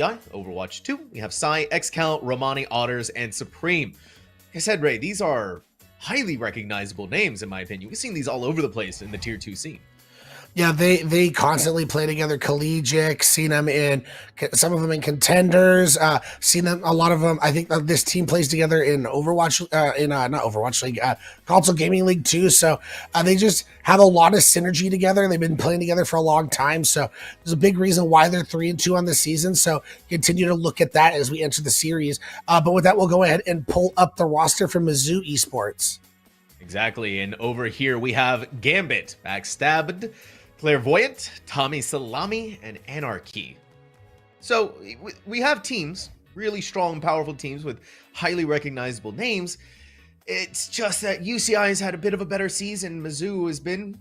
Overwatch 2, we have Psy, XCal, Romani, Otters, and Supreme. Like I said, Ray, these are highly recognizable names, in my opinion. We've seen these all over the place in the Tier 2 scene. Yeah, they constantly play together collegiate, seen them in some of them in contenders, seen them, a lot of them. I think this team plays together in Overwatch, not Overwatch League, Console Gaming League too. So they just have a lot of synergy together. They've been playing together for a long time. So there's a big reason why they're 3-2 on the season. So continue to look at that as we enter the series. But with that, we'll go ahead and pull up the roster for Mizzou Esports. Exactly. And over here we have Gambit, Backstabbed, Clairvoyant, Tommy Salami, and Anarchy. So we have teams, really strong, powerful teams with highly recognizable names. It's just that UCI has had a bit of a better season. Mizzou has been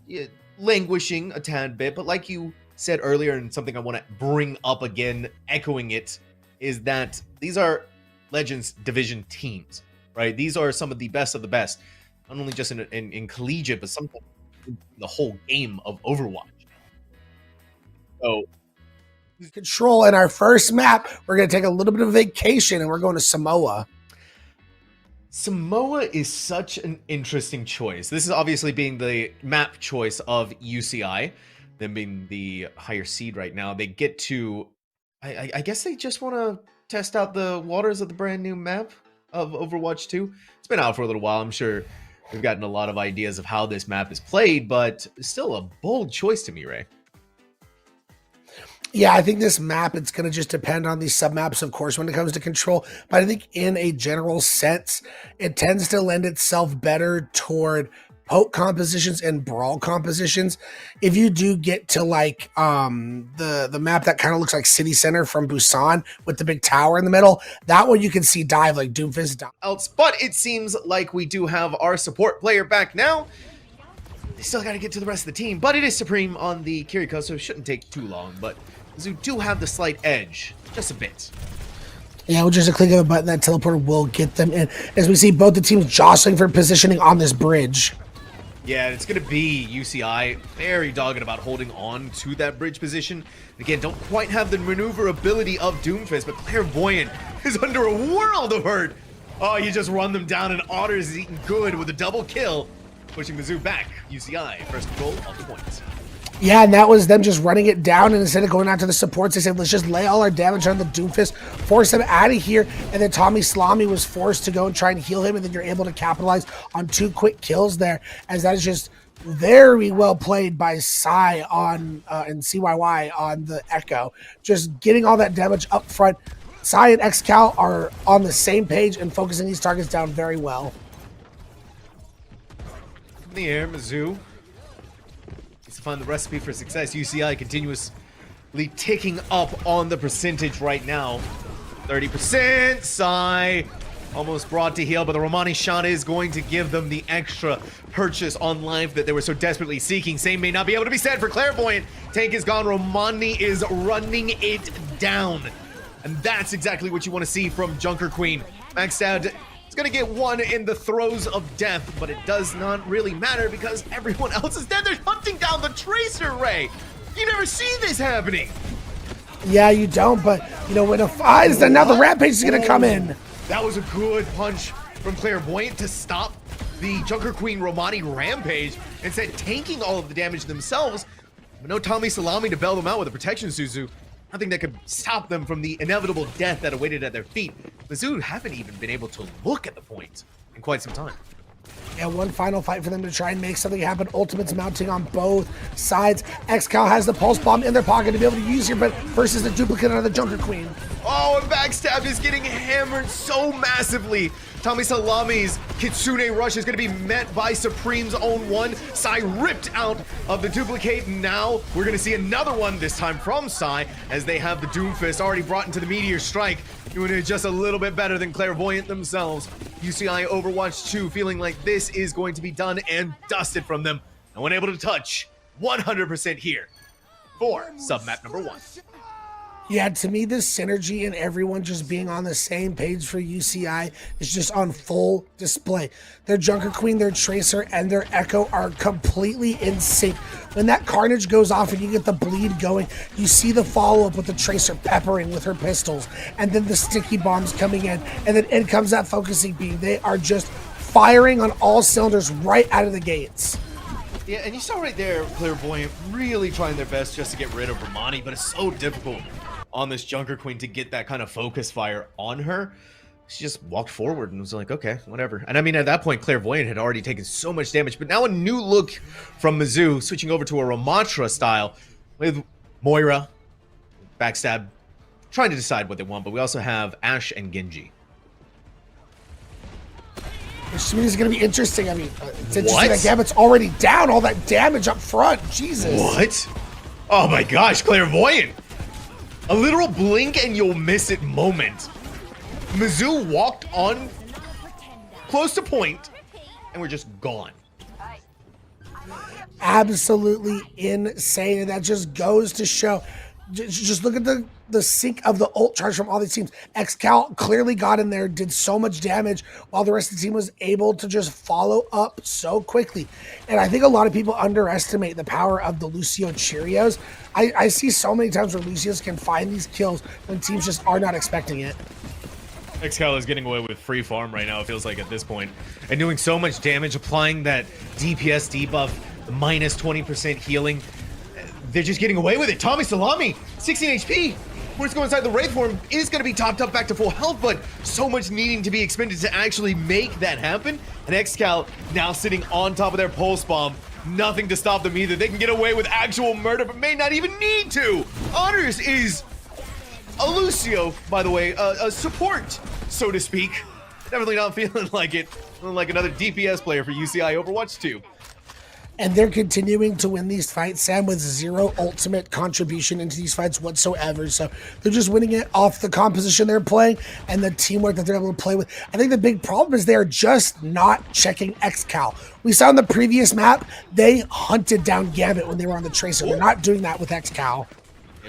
languishing a tad bit, but like you said earlier, and something I want to bring up again, echoing it, is that these are Legends Division teams, right? These are some of the best, not only just in collegiate, but sometimes the whole game of Overwatch. So Control in our first map, we're going to take a little bit of vacation and we're going to Samoa. Samoa is such an interesting choice. This is obviously being the map choice of UCI, them being the higher seed right now. They get to, I guess they just want to test out the waters of the brand new map of Overwatch 2. It's been out for a little while. I'm sure we've gotten a lot of ideas of how this map is played, but still a bold choice to me, Ray. Yeah, I think this map, it's going to just depend on these sub-maps, of course, when it comes to Control. But I think in a general sense, it tends to lend itself better toward poke compositions and brawl compositions. If you do get to like the map that kind of looks like City Center from Busan with the big tower in the middle, that one you can see dive like Doomfist dive. But it seems like we do have our support player back now. They still got to get to the rest of the team, but it is Supreme on the Kiriko, so it shouldn't take too long. But Mizzou do have the slight edge, just a bit. Yeah, with just a click of a button, that teleporter will get them in. As we see both the teams jostling for positioning on this bridge. Yeah, it's going to be UCI very dogged about holding on to that bridge position. Again, don't quite have the maneuverability of Doomfist, but Clairvoyant is under a world of hurt. Oh, you just run them down, and Otters is eating good with a double kill, pushing Mizzou back. UCI, first goal off the point. Yeah, and that was them just running it down, and instead of going out to the supports, they said, let's just lay all our damage on the Doomfist, force him out of here, and then Tommy Salami was forced to go and try and heal him, and then you're able to capitalize on 2 quick kills there, as that is just very well played by Psy on and CYY on the Echo. Just getting all that damage up front. Psy and XCal are on the same page and focusing these targets down very well. In the air, Mizzou to find the recipe for success. UCI continuously ticking up on the percentage right now. 30%. Psy almost brought to heal, but the Romani shot is going to give them the extra purchase on life that they were so desperately seeking. Same may not be able to be said for Clairvoyant. Tank is gone. Romani is running it down. And that's exactly what you want to see from Junker Queen. Backstabbed. It's going to get one in the throes of death, but it does not really matter because everyone else is dead. They're hunting down the Tracer, Ray. You never see this happening. Yeah, you don't, but, you know, when it finds, then now the Rampage is going to come in. That was a good punch from Clairvoyant to stop the Junker Queen Romani Rampage, instead tanking all of the damage themselves. But no Tommy Salami to bail them out with a protection Suzu. Nothing that could stop them from the inevitable death that awaited at their feet. Mizzou haven't even been able to look at the point in quite some time. Yeah, one final fight for them to try and make something happen. Ultimates mounting on both sides. XCal has the pulse bomb in their pocket to be able to use here, but versus the duplicate of the Junker Queen. Oh, and Backstab is getting hammered so massively. Tommy Salami's Kitsune Rush is going to be met by Supreme's own one. Psy ripped out of the duplicate. Now we're going to see another one, this time from Psy, as they have the Doomfist already brought into the Meteor Strike, doing it just a little bit better than Clairvoyant themselves. UCI Overwatch 2 feeling like this is going to be done and dusted from them. And when able to touch 100% here for sub-map number 1. Yeah, to me, this synergy and everyone just being on the same page for UCI is just on full display. Their Junker Queen, their Tracer, and their Echo are completely in sync. When that Carnage goes off and you get the bleed going, you see the follow-up with the Tracer peppering with her pistols, and then the sticky bombs coming in, and then in comes that focusing beam. They are just firing on all cylinders right out of the gates. Yeah, and you saw right there, Clairvoyant really trying their best just to get rid of Romani, but it's so difficult on this Junker Queen to get that kind of focus fire on her. She just walked forward and was like, okay, whatever. And I mean, at that point, Clairvoyant had already taken so much damage, but now a new look from Mizzou, switching over to a Ramatra style with Moira, Backstab, trying to decide what they want, but we also have Ashe and Genji. Which to me is going to be interesting. I mean, it's interesting that Gambit's already down all that damage up front. Jesus. What? Oh my gosh, Clairvoyant. A literal blink and you'll miss it moment. Mizzou walked on close to point and we're just gone. Absolutely insane. And that just goes to show. Just look at the sync of the ult charge from all these teams. XCal clearly got in there, did so much damage, while the rest of the team was able to just follow up so quickly. And I think a lot of people underestimate the power of the Lucio Cheerios. I see so many times where Lucios can find these kills when teams just are not expecting it. XCal is getting away with free farm right now, it feels like, at this point. And doing so much damage, applying that DPS debuff, the minus 20% healing. They're just getting away with it. Tommy Salami, 16 HP. Where's going inside the Wraith form is going to be topped up back to full health, but so much needing to be expended to actually make that happen. And XCal now sitting on top of their pulse bomb. Nothing to stop them either. They can get away with actual murder, but may not even need to. Honors is a Lucio, by the way, a support, so to speak. Definitely not feeling like it. Feeling like another DPS player for UCI Overwatch 2. And they're continuing to win these fights, Sam, with zero ultimate contribution into these fights whatsoever. So they're just winning it off the composition they're playing and the teamwork that they're able to play with. I think the big problem is they're just not checking XCal. We saw in the previous map, they hunted down Gambit when they were on the Tracer. They're not doing that with XCal.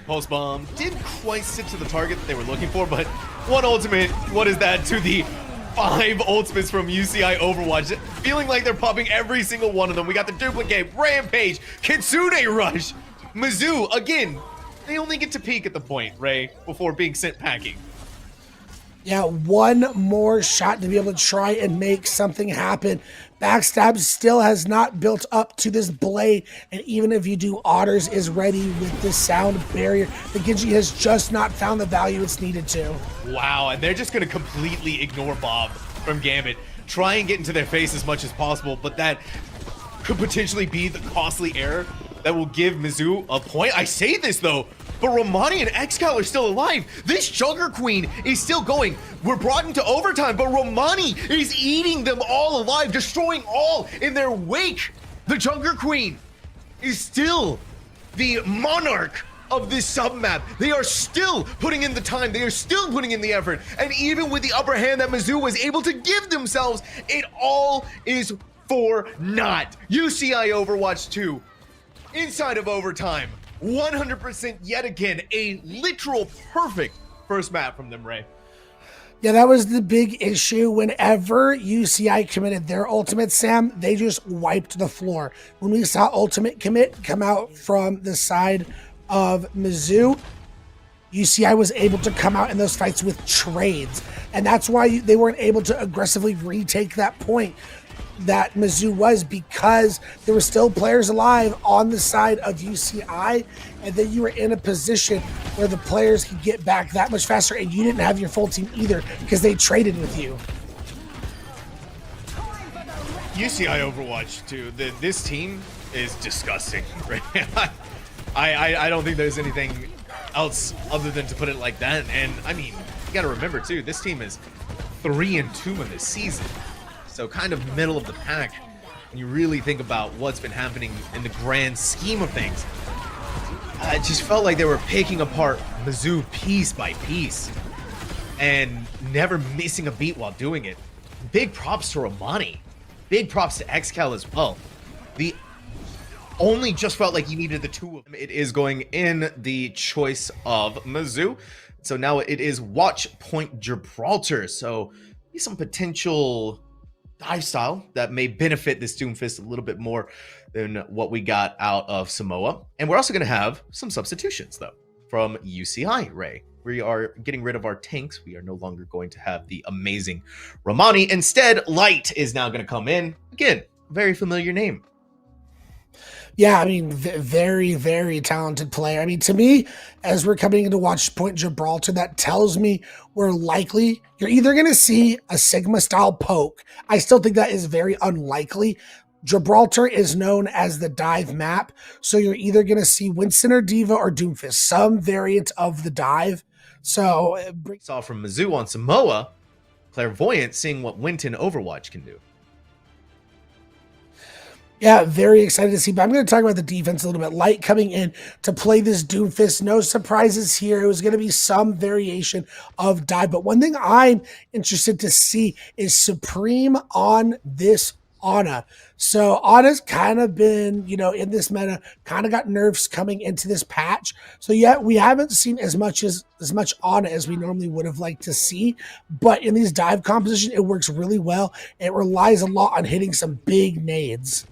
Pulse bomb didn't quite sit to the target that they were looking for, but one ultimate, what is that to the 5 ultimates from UCI Overwatch? Feeling like they're popping every single one of them. We got the duplicate, Rampage, Kitsune Rush, Mizzou. Again, they only get to peek at the point, Ray, before being sent packing. Yeah, one more shot to be able to try and make something happen. Backstab still has not built up to this blade, and even if you do, Otters is ready with this sound barrier. The Genji has just not found the value it's needed to. Wow, and they're just going to completely ignore Bob from Gambit. Try and get into their face as much as possible, but that could potentially be the costly error that will give Mizzou a point. I say this though, but Romani and XCal are still alive. This Junker Queen is still going. We're brought into overtime, but Romani is eating them all alive, destroying all in their wake. The Junker Queen is still the monarch of this sub-map. They are still putting in the time. They are still putting in the effort. And even with the upper hand that Mizzou was able to give themselves, it all is for naught. UCI Overwatch 2, inside of overtime. 100% yet again, a literal perfect first map from them, Ray. Yeah, that was the big issue. Whenever UCI committed their ultimate, Sam, they just wiped the floor. When we saw ultimate commit come out from the side of Mizzou, UCI was able to come out in those fights with trades. And that's why they weren't able to aggressively retake that point that Mizzou was, because there were still players alive on the side of UCI, and then you were in a position where the players could get back that much faster, and you didn't have your full team either because they traded with you. UCI Overwatch 2, this team is disgusting. Right? I don't think there's anything else other than to put it like that. And I mean, you got to remember too, this team is 3-2 in this season. So kind of middle of the pack when you really think about what's been happening in the grand scheme of things. It just felt like they were picking apart Mizzou piece by piece and never missing a beat while doing it. Big props to Romani. Big props to XCal as well. The only just felt like you needed the two of them. It is going in the choice of Mizzou. So now it is Watch Point Gibraltar. So some potential dive style that may benefit this Doomfist a little bit more than what we got out of Samoa. And we're also going to have some substitutions, though, from UCI Ray. We are getting rid of our tanks. We are no longer going to have the amazing Romani. Instead, Light is now going to come in. Again, very familiar name. Yeah, I mean, very, very talented player. I mean, to me, as we're coming into Watch Point Gibraltar, that tells me you're either going to see a Sigma style poke. I still think that is very unlikely. Gibraltar is known as the dive map, so you're either going to see Winston or Diva or Doomfist, some variant of the dive. So, saw from Mizzou on Samoa, Clairvoyant seeing what Winton Overwatch can do. Yeah, very excited to see. But I'm going to talk about the defense a little bit. Light coming in to play this Doomfist. No surprises here. It was going to be some variation of dive. But one thing I'm interested to see is Supreme on this Ana. So Ana's kind of been, in this meta, kind of got nerfs coming into this patch. So yeah, we haven't seen as much Ana as we normally would have liked to see. But in these dive compositions, it works really well. It relies a lot on hitting some big nades.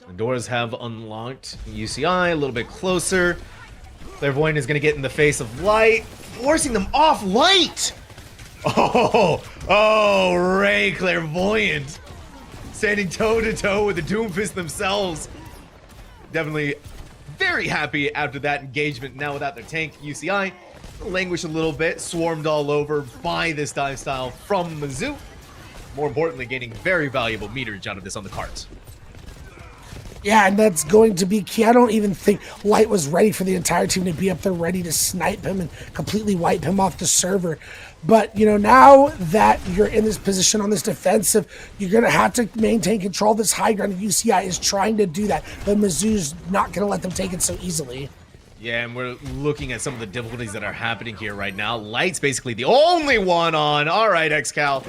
The doors have unlocked. UCI a little bit closer. Clairvoyant is going to get in the face of Light, forcing them off Light. Oh, Ray Clairvoyant standing toe-to-toe with the Doomfist themselves. Definitely very happy after that engagement. Now without their tank, UCI languished a little bit, swarmed all over by this dive style from Mizzou. More importantly, gaining very valuable meterage out of this on the cards. Yeah, and that's going to be key. I don't even think Light was ready for the entire team to be up there ready to snipe him and completely wipe him off the server. But, now that you're in this position on this defensive, you're going to have to maintain control of this high ground. UCI is trying to do that, but Mizzou's not going to let them take it so easily. Yeah, and we're looking at some of the difficulties that are happening here right now. Light's basically the only one on. All right, XCal.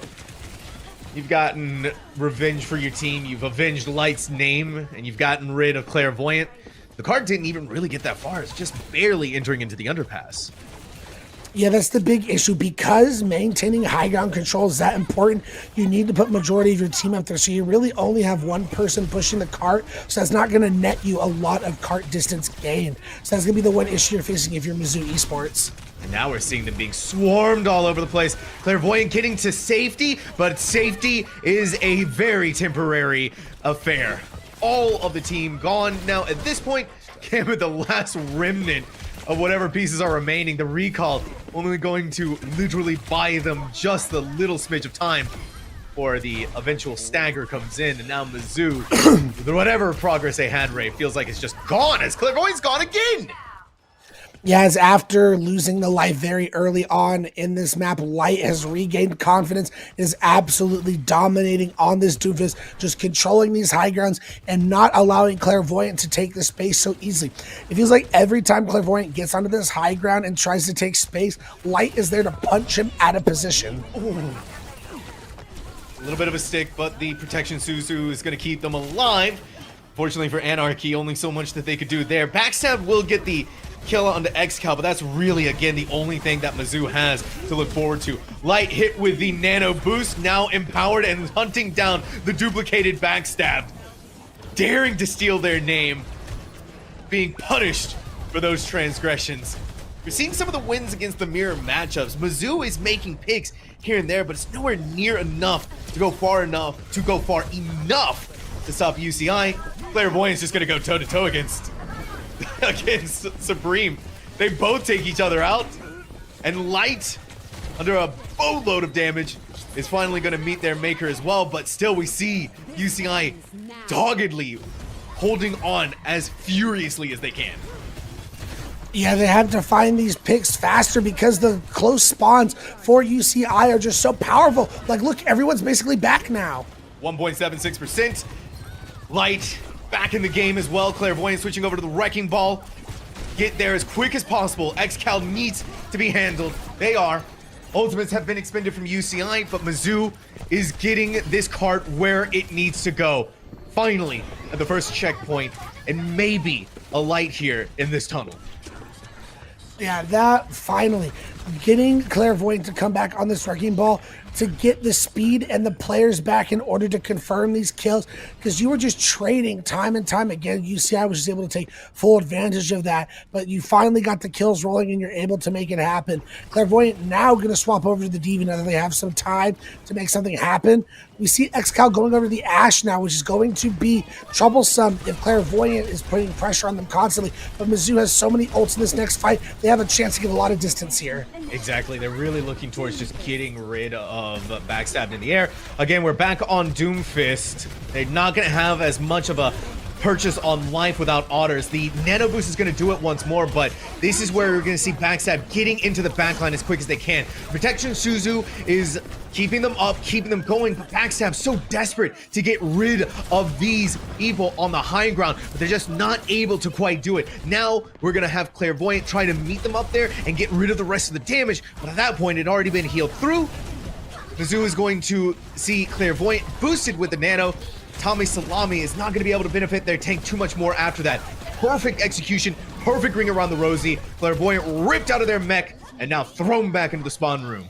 You've gotten revenge for your team. You've avenged Light's name, and you've gotten rid of Clairvoyant. The card didn't even really get that far. It's just barely entering into the underpass. Yeah, that's the big issue. Because maintaining high ground control is that important, you need to put majority of your team up there. So you really only have one person pushing the cart. So that's not going to net you a lot of cart distance gain. So that's going to be the one issue you're facing if you're Mizzou Esports. And now we're seeing them being swarmed all over the place. Clairvoyant getting to safety, but safety is a very temporary affair. All of the team gone. Now, at this point, Gambit, the last remnant of whatever pieces are remaining, the recall only going to literally buy them just a little smidge of time before the eventual stagger comes in. And now Mizzou, with whatever progress they had, Ray, feels like it's just gone as Clairvoyant's gone again. Yeah, as after losing the life very early on in this map, Light has regained confidence, is absolutely dominating on this Doomfist, just controlling these high grounds and not allowing Clairvoyant to take the space so easily. It feels like every time Clairvoyant gets onto this high ground and tries to take space, Light is there to punch him out of position. Ooh. A little bit of a stick, but the protection Suzu is going to keep them alive. Fortunately for Anarchy, only so much that they could do there. Backstab will get the kill onto XCal, but that's really, again, the only thing that Mizzou has to look forward to. Light hit with the nano boost, now empowered and hunting down the duplicated backstab. Daring to steal their name, being punished for those transgressions. We're seeing some of the wins against the mirror matchups. Mizzou is making picks here and there, but it's nowhere near enough to go far enough to stop UCI. Clairvoyant's just gonna go toe-to-toe against Supreme. They both take each other out, and Light, under a boatload of damage, is finally going to meet their maker as well. But still, we see UCI doggedly holding on as furiously as they can. Yeah, they have to find these picks faster because the close spawns for UCI are just so powerful. Like, look, everyone's basically back now. 1.76%. Light back in the game as well. Clairvoyant switching over to the Wrecking Ball. Get there as quick as possible. XCal needs to be handled. They are. Ultimates have been expended from UCI, but Mizzou is getting this cart where it needs to go. Finally, at the first checkpoint, and maybe a light here in this tunnel. Yeah, that finally getting Clairvoyant to come back on this wrecking ball to get the speed and the players back in order to confirm these kills, because you were just trading time and time again. UCI was just able to take full advantage of that, but you finally got the kills rolling and you're able to make it happen. Clairvoyant now going to swap over to the Diva now that they have some time to make something happen. We see XCal going over to the Ashe now, which is going to be troublesome if Clairvoyant is putting pressure on them constantly. But Mizzou has so many ults in this next fight, they have a chance to get a lot of distance here. Exactly. They're really looking towards just getting rid of backstabbed in the air. Again, we're back on Doomfist. They're not going to have as much of a purchase on life without otters. The nano boost is going to do it once more, but this is where we're going to see backstab getting into the backline as quick as they can. Protection Suzu is keeping them up, keeping them going, but backstab so desperate to get rid of these people on the high ground, but they're just not able to quite do it. Now we're going to have Clairvoyant try to meet them up there and get rid of the rest of the damage, but at that point it had already been healed through. Mizzou is going to see Clairvoyant boosted with the nano. Tommy Salami is not going to be able to benefit their tank too much more after that. Perfect execution, perfect ring around the Rosie. Clairvoyant ripped out of their mech and now thrown back into the spawn room.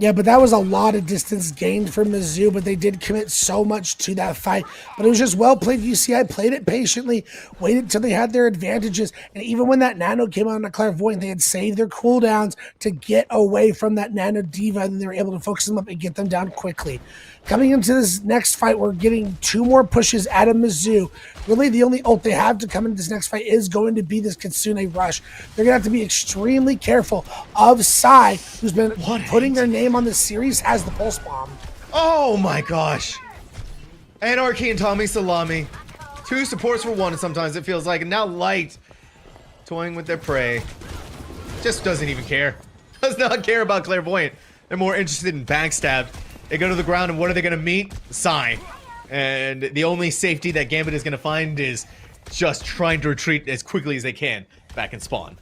Yeah, but that was a lot of distance gained for Mizzou, but they did commit so much to that fight. But it was just well played. UCI played it patiently, waited until they had their advantages, and even when that Nano came on to Clairvoyant, they had saved their cooldowns to get away from that Nano Diva, and they were able to focus them up and get them down quickly. Coming into this next fight, we're getting 2 more pushes out of Mizzou. Really, the only ult they have to come into this next fight is going to be this Kitsune Rush. They're going to have to be extremely careful of Sai, who's been putting their name on the series as the Pulse Bomb. Oh my gosh. Anarchy and Tommy Salami. 2 supports for 1 sometimes it feels like, and now Light toying with their prey. Just doesn't even care. Does not care about Clairvoyant. They're more interested in backstab. They go to the ground, and what are they going to meet? Sai. And the only safety that Gambit is going to find is just trying to retreat as quickly as they can back in spawn.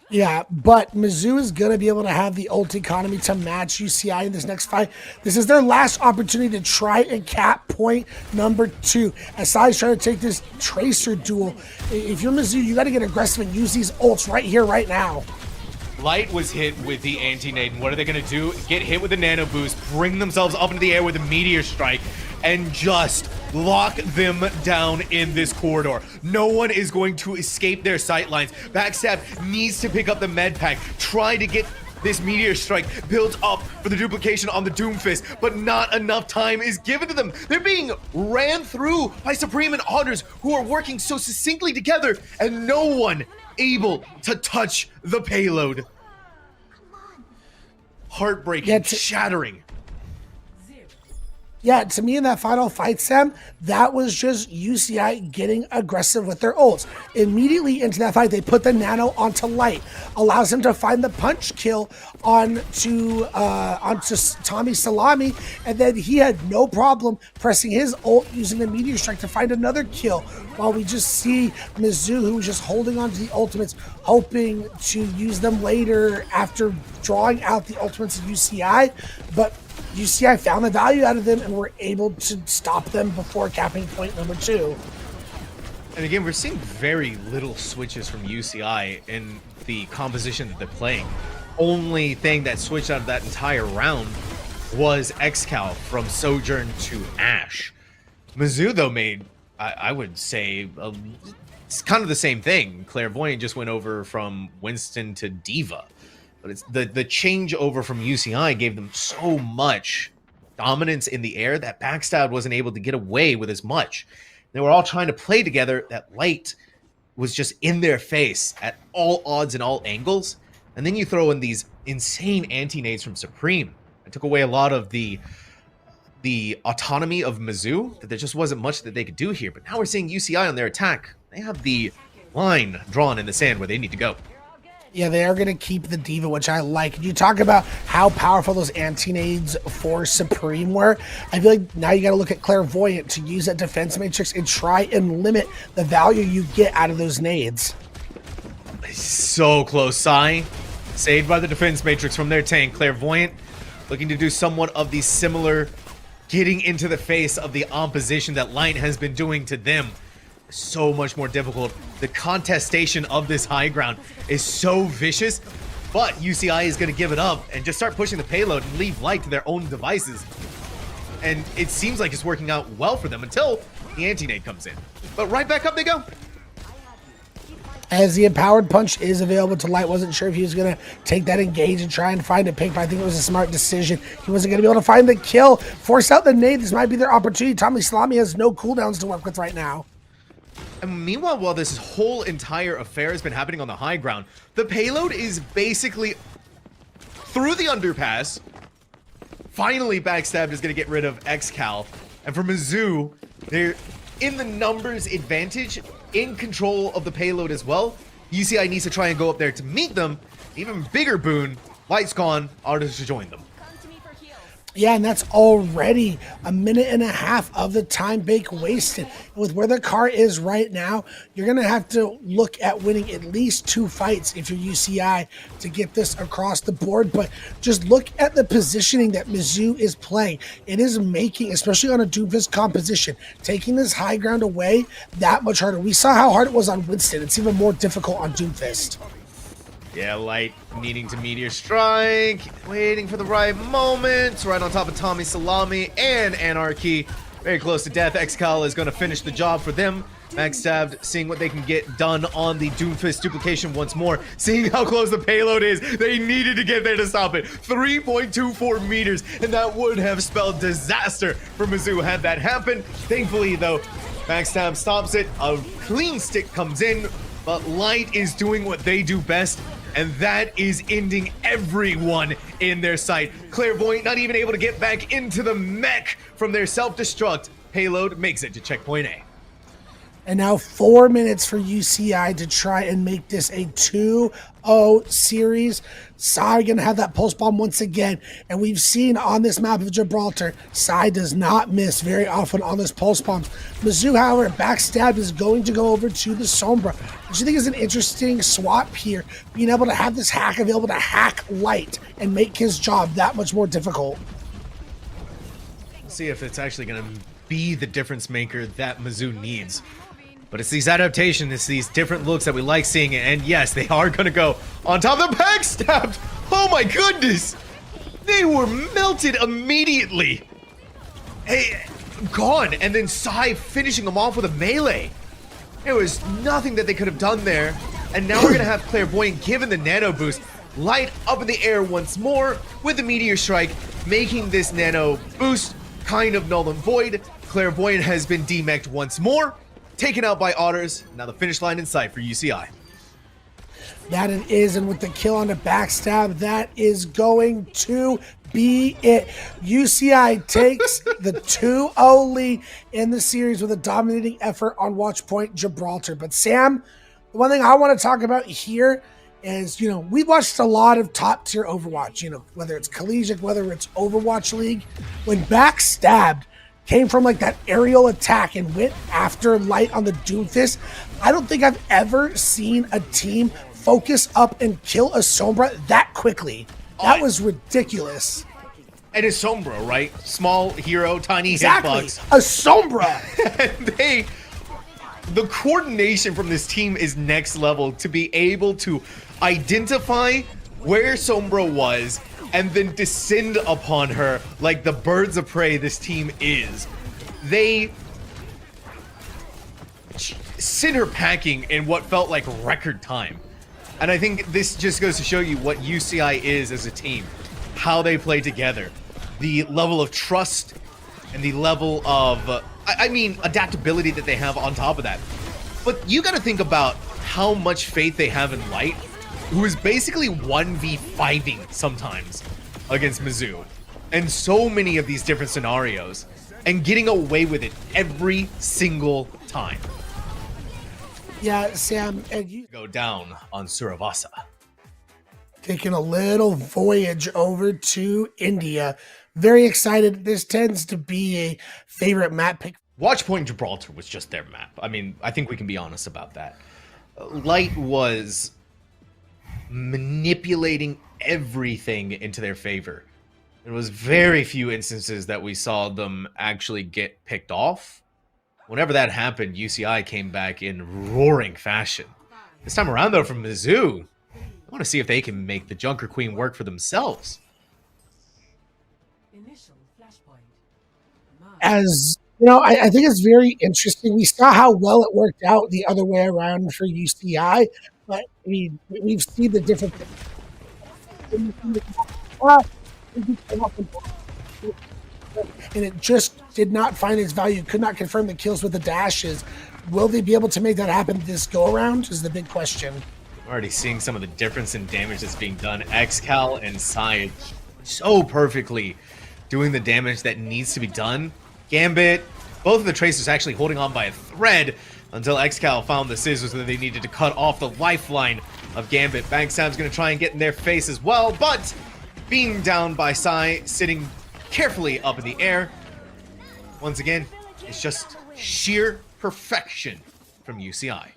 Yeah, but Mizzou is going to be able to have the ult economy to match UCI in this next fight. This is their last opportunity to try and cap point number 2. As Sai's trying to take this Tracer duel, if you're Mizzou, you got to get aggressive and use these ults right here, right now. Light was hit with the anti-nade, and what are they going to do? Get hit with the nano boost, bring themselves up into the air with a meteor strike, and just lock them down in this corridor. No one is going to escape their sight lines. Backstab needs to pick up the med pack, try to get this meteor strike built up for the duplication on the Doomfist, but not enough time is given to them. They're being ran through by Supreme and Otters, who are working so succinctly together, and no one able to touch the payload. Heartbreaking, shattering. Yeah, to me in that final fight, Sam, that was just UCI getting aggressive with their ults. Immediately into that fight, they put the nano onto Light, allows him to find the punch kill onto Tommy Salami, and then he had no problem pressing his ult using the meteor strike to find another kill. While we just see Mizzou, who was just holding on to the ultimates, hoping to use them later after drawing out the ultimates of UCI, but UCI found the value out of them and were able to stop them before capping point number 2. And again, we're seeing very little switches from UCI in the composition that they're playing. Only thing that switched out of that entire round was XCal from Sojourn to Ashe. Mizzou, though, made, I would say, it's kind of the same thing. Clairvoyant just went over from Winston to Diva. But it's the changeover from UCI gave them so much dominance in the air that Backstab wasn't able to get away with as much. They were all trying to play together. That Light was just in their face at all odds and all angles. And then you throw in these insane anti-nades from Supreme. It took away a lot of the autonomy of Mizzou, that there just wasn't much that they could do here. But now we're seeing UCI on their attack. They have the line drawn in the sand where they need to go. Yeah, they are going to keep the Diva, which I like. You talk about how powerful those anti-nades for Supreme were. I feel like now you got to look at Clairvoyant to use that defense matrix and try and limit the value you get out of those nades. So close. Sai saved by the defense matrix from their tank. Clairvoyant looking to do somewhat of the similar getting into the face of the opposition that Light has been doing to them. So much more difficult. The contestation of this high ground is so vicious, but UCI is going to give it up and just start pushing the payload and leave Light to their own devices. And it seems like it's working out well for them until the anti-nade comes in. But right back up they go. As the empowered punch is available to Light, wasn't sure if he was going to take that engage and try and find a pick, but I think it was a smart decision. He wasn't going to be able to find the kill, force out the nade. This might be their opportunity. Tommy Salami has no cooldowns to work with right now. And meanwhile, while this whole entire affair has been happening on the high ground, the payload is basically through the underpass. Finally, Backstabbed is going to get rid of XCal. And for Mizzou, they're in the numbers advantage, in control of the payload as well. UCI needs to try and go up there to meet them. Even bigger boon, Light's gone, Artist to join them. Yeah, and that's already a minute and a half of the time bank wasted. With where the car is right now, you're going to have to look at winning at least 2 fights if you're UCI to get this across the board. But just look at the positioning that Mizzou is playing. It is making, especially on a Doomfist composition, taking this high ground away that much harder. We saw how hard it was on Winston. It's even more difficult on Doomfist. Yeah, Light needing to Meteor Strike, waiting for the right moment, right on top of Tommy Salami and Anarchy. Very close to death. XCal is going to finish the job for them. Backstabbed, seeing what they can get done on the Doomfist duplication once more, seeing how close the payload is. They needed to get there to stop it. 3.24 meters, and that would have spelled disaster for Mizzou had that happened. Thankfully, though, Backstab stops it. A clean stick comes in, but Light is doing what they do best, and that is ending everyone in their sight. Clairvoyant not even able to get back into the mech from their self-destruct. Payload makes it to checkpoint A. And now 4 minutes for UCI to try and make this a 2-0 series. Sai going to have that pulse bomb once again. And we've seen on this map of Gibraltar, Sai does not miss very often on this pulse bomb. Mizzou, however, Backstab is going to go over to the Sombra, which I think is an interesting swap here. Being able to have this hack available to hack Light and make his job that much more difficult. Let's see if it's actually going to be the difference maker that Mizzou needs. But it's these adaptations, it's these different looks that we like seeing, and yes, they are going to go on top of the Backstabbed. Oh my goodness! They were melted immediately. Hey, gone, and then Sai finishing them off with a melee. There was nothing that they could have done there, and now we're going to have Clairvoyant given the nano boost. Light up in the air once more with the Meteor Strike, making this nano boost kind of null and void. Clairvoyant has been demeched once more. Taken out by Otters. Now the finish line in sight for UCI. That it is, and with the kill on the Backstab, that is going to be it. UCI takes the 2-0 lead in the series with a dominating effort on Watchpoint Gibraltar. But Sam, the one thing I want to talk about here is, we watched a lot of top tier Overwatch, whether it's collegiate, whether it's Overwatch League. When Backstabbed came from like that aerial attack and went after Light on the Doomfist, I don't think I've ever seen a team focus up and kill a Sombra that quickly. That was ridiculous. And it's Sombra, right? Small hero, tiny Exactly. hitbox. A Sombra. And the coordination from this team is next level to be able to identify where Sombra was and then descend upon her like the birds of prey this team is. They sent her packing in what felt like record time. And I think this just goes to show you what UCI is as a team, how they play together, the level of trust and the level of, adaptability that they have on top of that. But you got to think about how much faith they have in Light, who is basically 1v5ing sometimes against Mizzou, and so many of these different scenarios, and getting away with it every single time. Yeah, Sam, and you Go down on Suravasa. taking a little voyage over to India. Very excited. This tends to be a favorite map pick. Watchpoint Gibraltar was just their map. I think we can be honest about that. Light was manipulating everything into their favor. There was very few instances that we saw them actually get picked off. Whenever that happened, UCI came back in roaring fashion. This time around, though, from Mizzou, I want to see if they can make the Junker Queen work for themselves. As you know, I think it's very interesting. We saw how well it worked out the other way around for UCI, but we've seen the different and it just did not find its value, could not confirm the kills with the dashes. Will they be able to make that happen this go around is the big question. Already seeing some of the difference in damage that's being done. XCal and Sai so perfectly doing the damage that needs to be done. Gambit, both of the Tracers actually holding on by a thread until XCal found the scissors that they needed to cut off the lifeline of Gambit. Bangstab's going to try and get in their face as well, but being down by Sai, sitting carefully up in the air. Once again, it's just sheer perfection from UCI.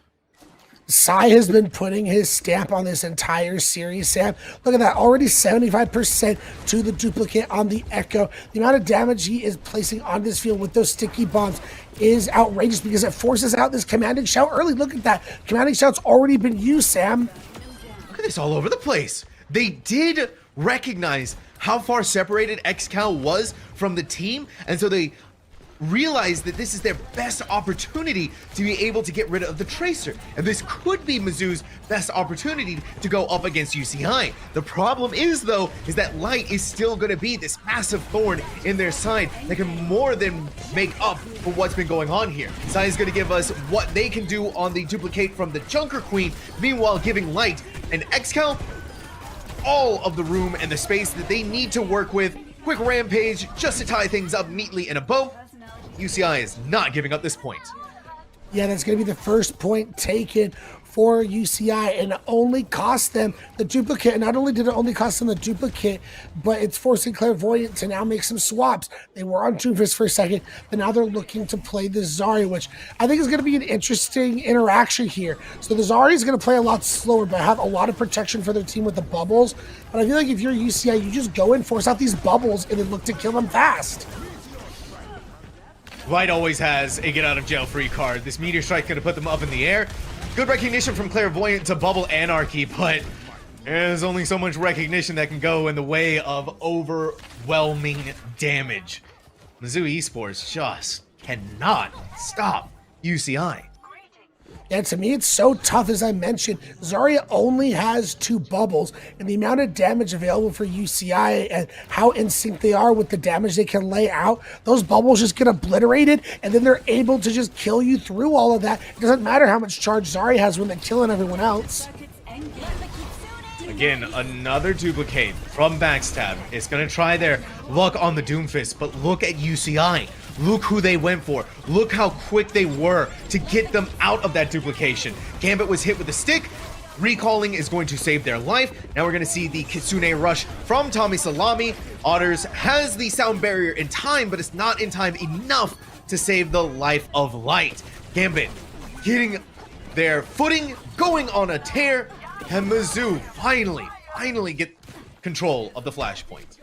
Sai has been putting his stamp on this entire series, Sam. Look at that, already 75% to the duplicate on the Echo. The amount of damage he is placing on this field with those sticky bombs is outrageous because it forces out this commanding shout early. Look at that. Commanding shout's already been used, Sam. Look at this all over the place. They did recognize how far separated XCal was from the team, and so they realize that this is their best opportunity to be able to get rid of the Tracer. And this could be Mizzou's best opportunity to go up against UCI. The problem is, though, is that Light is still going to be this massive thorn in their side that can more than make up for what's been going on here. Sai is going to give us what they can do on the duplicate from the Junker Queen, meanwhile giving Light and XCal all of the room and the space that they need to work with. Quick rampage just to tie things up neatly in a bow. UCI is not giving up this point. Yeah, that's going to be the first point taken for UCI, and it only cost them the duplicate. And not only did it only cost them the duplicate, but it's forcing Clairvoyant to now make some swaps. They were on Doomfist for a second, but now they're looking to play the Zarya, which I think is going to be an interesting interaction here. So the Zarya is going to play a lot slower, but have a lot of protection for their team with the bubbles. But I feel like if you're UCI, you just go in, force out these bubbles, and then look to kill them fast. Light always has a get-out-of-jail-free card. This Meteor Strike going to put them up in the air. Good recognition from Clairvoyant to bubble Anarchy, but there's only so much recognition that can go in the way of overwhelming damage. Mizzou Esports just cannot stop UCI. Yeah, to me, it's so tough. As I mentioned, Zarya only has 2 bubbles, and the amount of damage available for UCI and how in sync they are with the damage they can lay out, those bubbles just get obliterated, and then they're able to just kill you through all of that. It doesn't matter how much charge Zarya has when they're killing everyone else. Again, another duplicate from Backstab. It's going to try their luck on the Doomfist, but look at UCI. Look who they went for. Look how quick they were to get them out of that duplication. Gambit was hit with a stick. Recalling is going to save their life. Now we're going to see the Kitsune Rush from Tommy Salami. Otters has the sound barrier in time, but it's not in time enough to save the life of Light. Gambit getting their footing, going on a tear, and Mizzou finally get control of the flashpoint.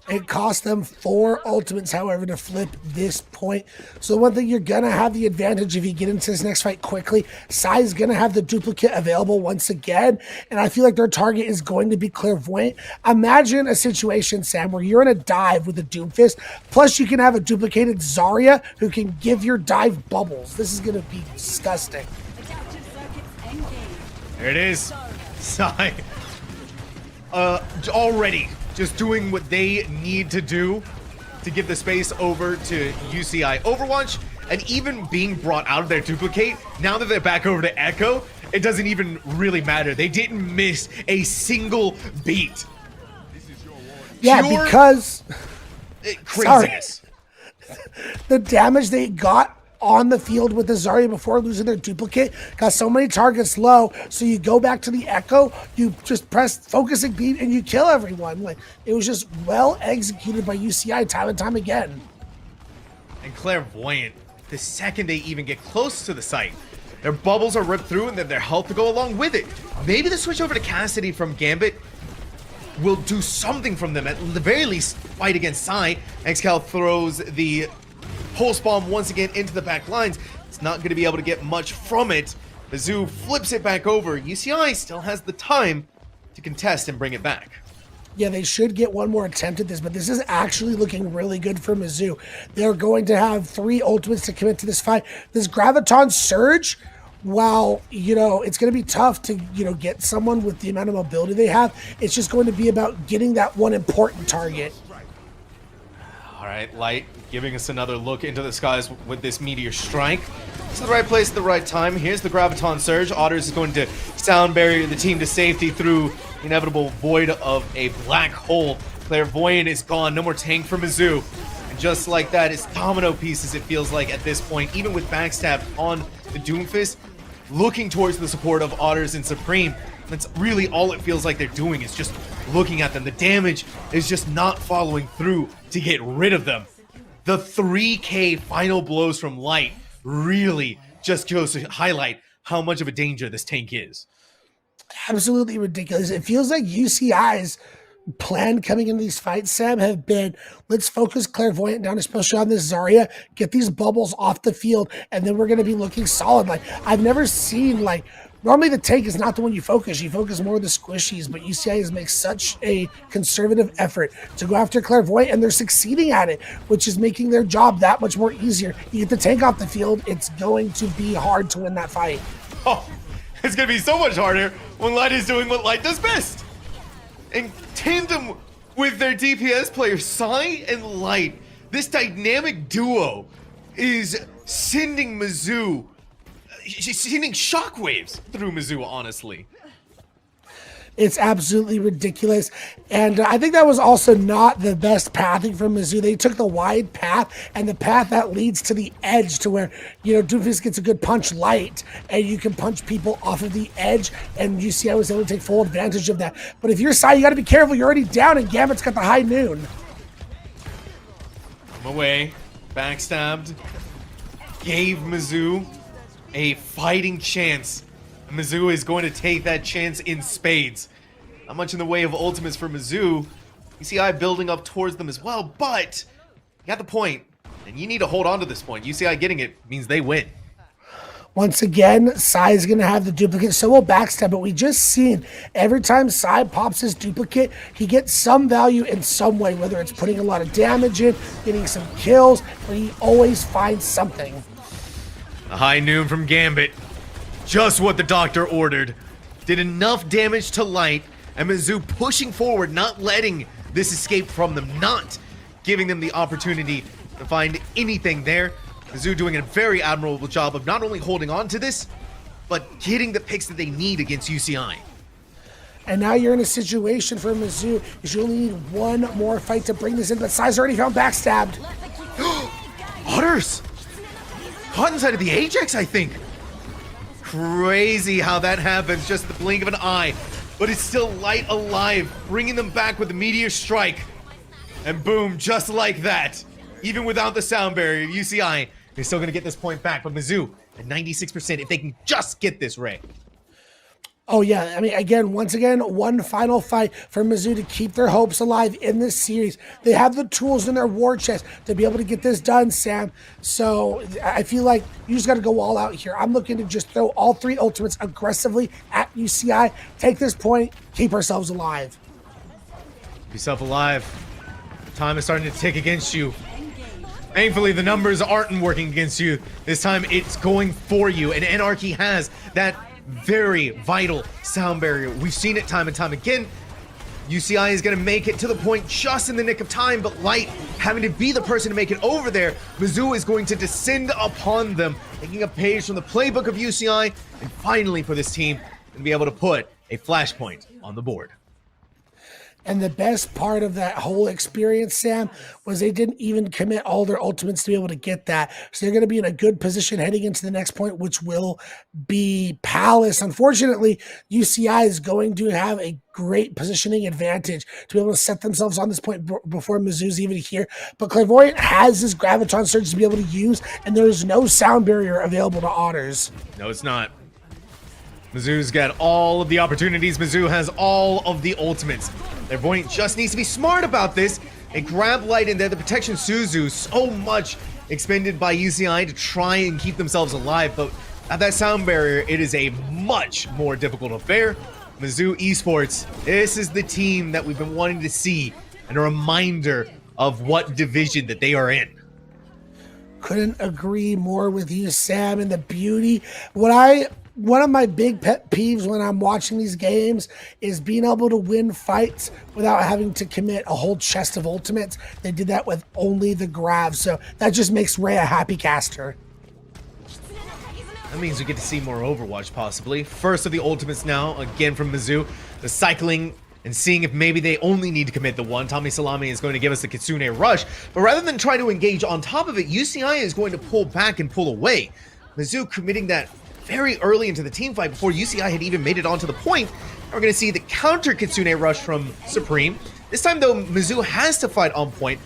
It cost them 4 ultimates, however, to flip this point. So one thing, you're going to have the advantage if you get into this next fight quickly. Sai's going to have the duplicate available once again, and I feel like their target is going to be Clairvoyant. Imagine a situation, Sam, where you're in a dive with a Doomfist, plus you can have a duplicated Zarya who can give your dive bubbles. This is going to be disgusting. There it is. Sai already just doing what they need to do to give the space over to UCI Overwatch, and even being brought out of their duplicate, now that they're back over to Echo, it doesn't even really matter. They didn't miss a single beat. Yeah, Pure because craziness. The damage they got on the field with the Zarya before losing their duplicate got so many targets low, so you go back to the Echo, you just press focusing beat, and you kill everyone. Like, it was just well executed by UCI time and time again. And Clairvoyant, the second they even get close to the site, their bubbles are ripped through and then their health to go along with it. Maybe the switch over to Cassidy from Gambit will do something from them, at the very least fight against Psy. XCal throws the pulse bomb once again into the back lines. It's not going to be able to get much from it. Mizzou flips it back over. UCI still has the time to contest and bring it back. Yeah, they should get one more attempt at this, but this is actually looking really good for Mizzou. They're going to have 3 ultimates to commit to this fight. This Graviton Surge, while, it's going to be tough to, get someone with the amount of mobility they have, it's just going to be about getting that one important target. All right, Light giving us another look into the skies with this Meteor Strike. It's the right place at the right time. Here's the Graviton Surge. Otters is going to sound barrier the team to safety through the inevitable void of a black hole. Clairvoyant is gone. No more tank for Mizzou. And just like that, it's domino pieces, it feels like, at this point. Even with Backstab on the Doomfist, looking towards the support of Otters and Supreme. That's really all it feels like they're doing, is just looking at them. The damage is just not following through to get rid of them. The 3K final blows from Light really just goes to highlight how much of a danger this tank is. Absolutely ridiculous. It feels like UCI's plan coming into these fights, Sam, have been, let's focus Clairvoyant down, especially on this Zarya, get these bubbles off the field, and then we're going to be looking solid. Like, I've never seen, normally the tank is not the one you focus more on the squishies, but UCI has made such a conservative effort to go after Clairvoyant, and they're succeeding at it, which is making their job that much more easier. You get the tank off the field, it's going to be hard to win that fight. Oh, it's going to be so much harder when Light is doing what Light does best. In tandem with their DPS players, Psy and Light, this dynamic duo is sending Mizzou, she's sending shockwaves through Mizzou, honestly. It's absolutely ridiculous. And I think that was also not the best pathing from Mizzou. They took the wide path and the path that leads to the edge to where, Doomfist gets a good punch Light and you can punch people off of the edge, and UCI was able to take full advantage of that. But if you're Psy, you got to be careful. You're already down and Gambit's got the high noon. I'm away. Backstabbed. Gave Mizzou a fighting chance. Mizzou is going to take that chance in spades. Not much in the way of ultimates for Mizzou. UCI building up towards them as well, but you got the point, and you need to hold on to this point. UCI getting it means they win. Once again, Psy is going to have the duplicate, so will Backstab, but we just seen every time Psy pops his duplicate, he gets some value in some way, whether it's putting a lot of damage in, getting some kills, but he always finds something. A high noon from Gambit. Just what the doctor ordered. Did enough damage to Light, and Mizzou pushing forward, not letting this escape from them, not giving them the opportunity to find anything there. Mizzou doing a very admirable job of not only holding on to this, but getting the picks that they need against UCI. And now you're in a situation for Mizzou is you only need one more fight to bring this in, but Psy's already found Backstabbed. Otters! Caught inside of the Ajax, I think. Crazy how that happens, just the blink of an eye. But it's still Light alive, bringing them back with the Meteor Strike. And boom, just like that. Even without the sound barrier, UCI is still going to get this point back. But Mizzou at 96% if they can just get this, Ray. Oh, yeah. I mean, once again, one final fight for Mizzou to keep their hopes alive in this series. They have the tools in their war chest to be able to get this done, Sam. So I feel like you just got to go all out here. I'm looking to just throw all 3 ultimates aggressively at UCI, take this point, keep ourselves alive. Keep yourself alive. Time is starting to tick against you. Thankfully, the numbers aren't working against you. This time, it's going for you. And Anarchy has that very vital sound barrier. We've seen it time and time again. UCI is going to make it to the point just in the nick of time, but Light having to be the person to make it over there. Mizzou is going to descend upon them, taking a page from the playbook of UCI, and finally for this team to be able to put a flashpoint on the board. And the best part of that whole experience, Sam, was they didn't even commit all their ultimates to be able to get that. So they're going to be in a good position heading into the next point, which will be Palace. Unfortunately, UCI is going to have a great positioning advantage to be able to set themselves on this point before Mizzou's even here. But Clairvoyant has this Graviton Surge to be able to use, and there is no sound barrier available to Otters. No, it's not. Mizzou's got all of the opportunities. Mizzou has all of the ultimates. Clairvoyant just needs to be smart about this and grab light in there. The protection Suzu, so much expended by UCI to try and keep themselves alive, but at that sound barrier, it is a much more difficult affair. Mizzou Esports, this is the team that we've been wanting to see, and a reminder of what division that they are in. Couldn't agree more with you, Sam, and the beauty. One of my big pet peeves when I'm watching these games is being able to win fights without having to commit a whole chest of ultimates. They did that with only the grab, so that just makes Ray a happy caster. That means we get to see more Overwatch, possibly. First of the ultimates now, again from Mizzou. The cycling and seeing if maybe they only need to commit the one. Tommy Salami is going to give us the Kitsune Rush, but rather than try to engage on top of it, UCI is going to pull back and pull away. Mizzou committing that very early into the team fight before UCI had even made it onto the point. We're going to see the counter Kitsune Rush from Supreme. This time, though, Mizzou has to fight on point,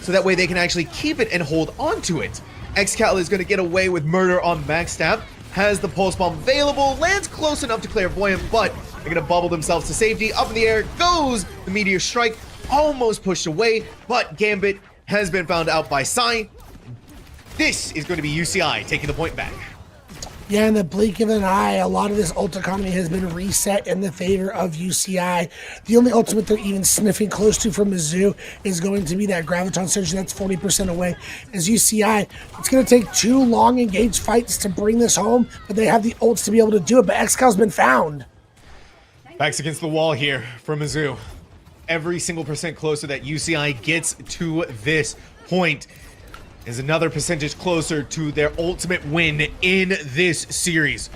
so that way they can actually keep it and hold on to it. Xcal is going to get away with murder on Backstab, has the Pulse Bomb available, lands close enough to Clairvoyant, but they're going to bubble themselves to safety. Up in the air goes the Meteor Strike, almost pushed away, but Gambit has been found out by Sai. This is going to be UCI taking the point back. Yeah, in the blink of an eye, a lot of this ult economy has been reset in the favor of UCI. The only ultimate they're even sniffing close to from Mizzou is going to be that Graviton Surge, that's 40% away. As UCI, it's going to take 2 long engaged fights to bring this home, but they have the ults to be able to do it, but Xcal's been found. Backs against the wall here for Mizzou. Every single percent closer that UCI gets to this point is another percentage closer to their ultimate win in this series.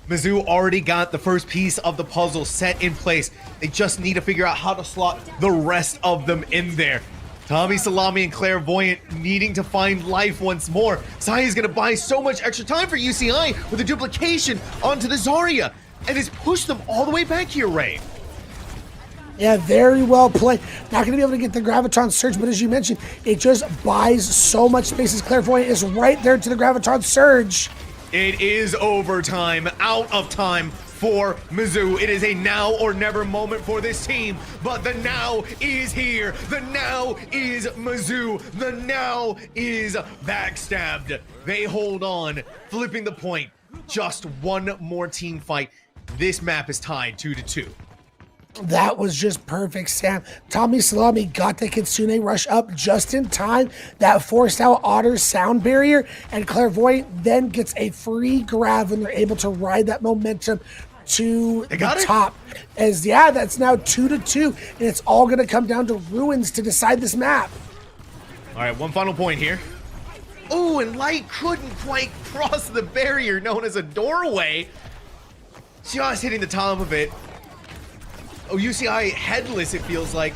Mizzou already got the first piece of the puzzle set in place. They just need to figure out how to slot the rest of them in there. Tommy Salami and Clairvoyant needing to find life once more. Sai is going to buy so much extra time for UCI with a duplication onto the Zarya, and has pushed them all the way back here, Ray. Yeah, very well played. Not going to be able to get the Graviton Surge, but as you mentioned, it just buys so much space as Clairvoyant is right there to the Graviton Surge. It is overtime, out of time for Mizzou. It is a now or never moment for this team, but the now is here. The now is Mizzou. The now is Backstabbed. They hold on, flipping the point. Just one more team fight. This map is tied 2-2. That was just perfect, Sam. Tommy Salami got the Kitsune Rush up just in time. That forced out Otter's sound barrier, and Clairvoyant then gets a free grab when they're able to ride that momentum to the top. As that's now 2-2, and it's all going to come down to Ruins to decide this map. All right, one final point here. Oh, and Light couldn't quite cross the barrier known as a doorway. Just hitting the top of it. Oh, UCI headless, it feels like,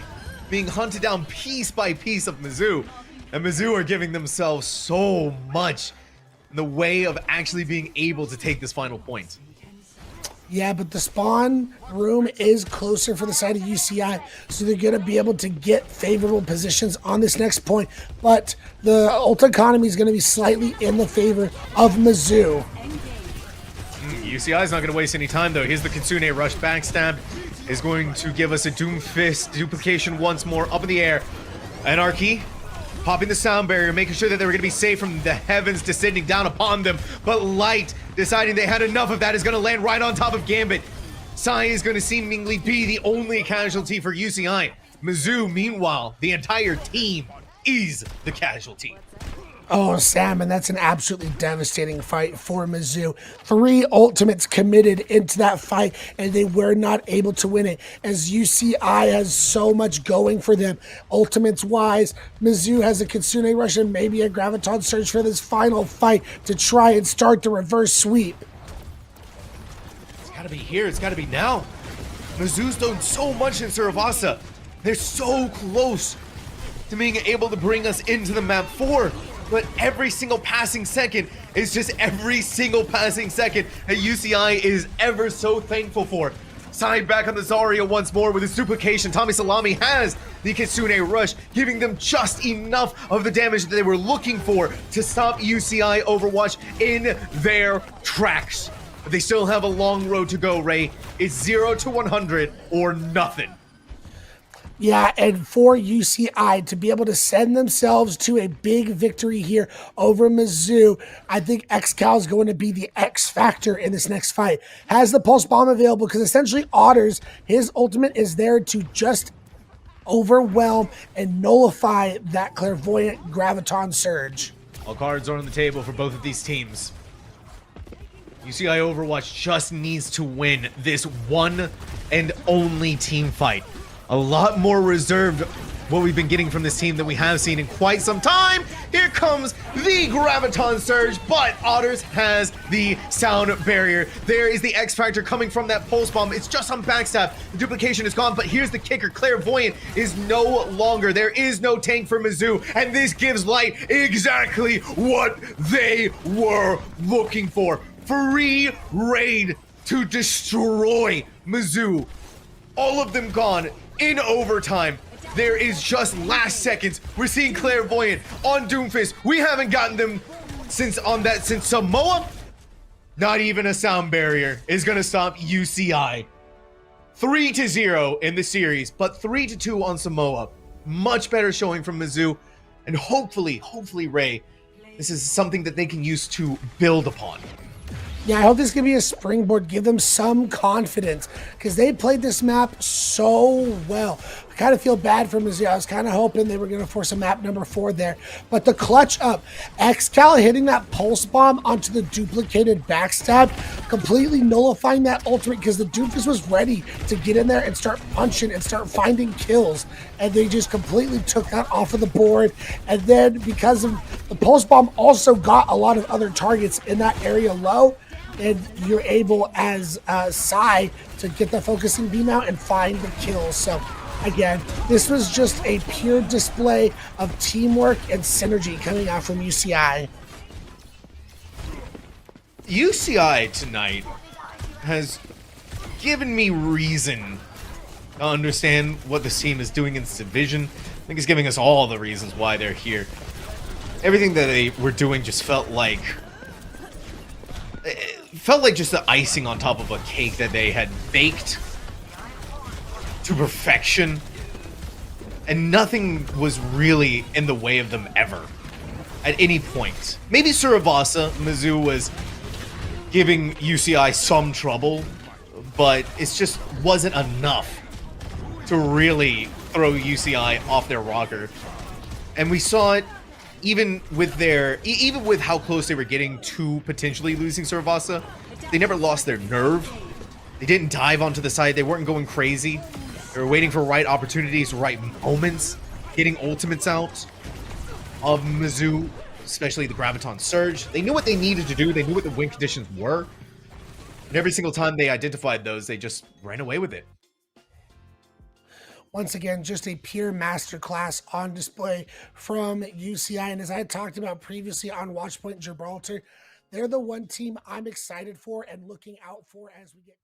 being hunted down piece by piece of Mizzou. And Mizzou are giving themselves so much in the way of actually being able to take this final point. Yeah, but the spawn room is closer for the side of UCI, so they're going to be able to get favorable positions on this next point. But the ult economy is going to be slightly in the favor of Mizzou. UCI is not going to waste any time, though. Here's the Kitsune Rush. Backstab is going to give us a Doomfist duplication once more up in the air. Anarchy popping the sound barrier, making sure that they were going to be safe from the heavens descending down upon them. But Light, deciding they had enough of that, is going to land right on top of Gambit. Sai is going to seemingly be the only casualty for UCI. Mizzou, meanwhile, the entire team is the casualty. Oh, Sam, and that's an absolutely devastating fight for Mizzou. 3 ultimates committed into that fight, and they were not able to win it, as UCI has so much going for them. Ultimates-wise, Mizzou has a Kitsune Rush and maybe a Graviton Surge for this final fight to try and start the reverse sweep. It's got to be here. It's got to be now. Mizzou's done so much in Saravasa. They're so close to being able to bring us into the map 4. But every single passing second is just every single passing second that UCI is ever so thankful for. Side back on the Zarya once more with his duplication. Tommy Salami has the Kitsune Rush, giving them just enough of the damage that they were looking for to stop UCI Overwatch in their tracks. but they still have a long road to go, Ray. It's 0 to 100 or nothing. Yeah, and for UCI to be able to send themselves to a big victory here over Mizzou, I think XCal is going to be the X factor in this next fight. Has the pulse bomb available because essentially Otters, his ultimate is there to just overwhelm and nullify that clairvoyant graviton surge. All cards are on the table for both of these teams. UCI Overwatch just needs to win this one and only team fight. A lot more reserved what we've been getting from this team than we have seen in quite some time. Here comes the Graviton Surge, but Otters has the sound barrier. There is the X Factor coming from that Pulse Bomb. It's just on backstab. The duplication is gone, but here's the kicker. Clairvoyant is no longer. There is no tank for Mizzou, and this gives Light exactly what they were looking for. Free raid to destroy Mizzou. All of them gone in overtime. There is just last seconds. We're seeing Clairvoyant on Doomfist. We haven't gotten them since Samoa. Not even a sound barrier is gonna stop UCI. 3-0 in the series, but 3-2 on Samoa. Much better showing from Mizzou, and hopefully, Ray, this is something that they can use to build upon. Yeah, I hope this can be a springboard, give them some confidence, because they played this map so well. I kind of feel bad for Mizzou. I was kind of hoping they were going to force a map number 4 there. But the clutch up, XCal hitting that pulse bomb onto the duplicated backstab, completely nullifying that ultimate, because the Doofus was ready to get in there and start punching and start finding kills. And they just completely took that off of the board. And then because of the pulse bomb also got a lot of other targets in that area low, and you're able as Psy to get the focusing beam out and find the kills. So again, this was just a pure display of teamwork and synergy coming out from UCI. UCI tonight has given me reason to understand what this team is doing in this division. I think it's giving us all the reasons why they're here. Everything that they were doing just felt like just the icing on top of a cake that they had baked to perfection, and nothing was really in the way of them ever at any point. Maybe Suravasa, Mizzou was giving UCI some trouble, but it just wasn't enough to really throw UCI off their rocker. And we saw it even with how close they were getting to potentially losing Suravasa. They never lost their nerve. They didn't dive onto the side. They weren't going crazy. They were waiting for right opportunities, right moments, getting ultimates out of Mizzou, especially the Graviton Surge. They knew what they needed to do. They knew what the win conditions were. And every single time they identified those, they just ran away with it. Once again, just a pure masterclass on display from UCI. And as I had talked about previously on Watchpoint Gibraltar, they're the one team I'm excited for and looking out for as we get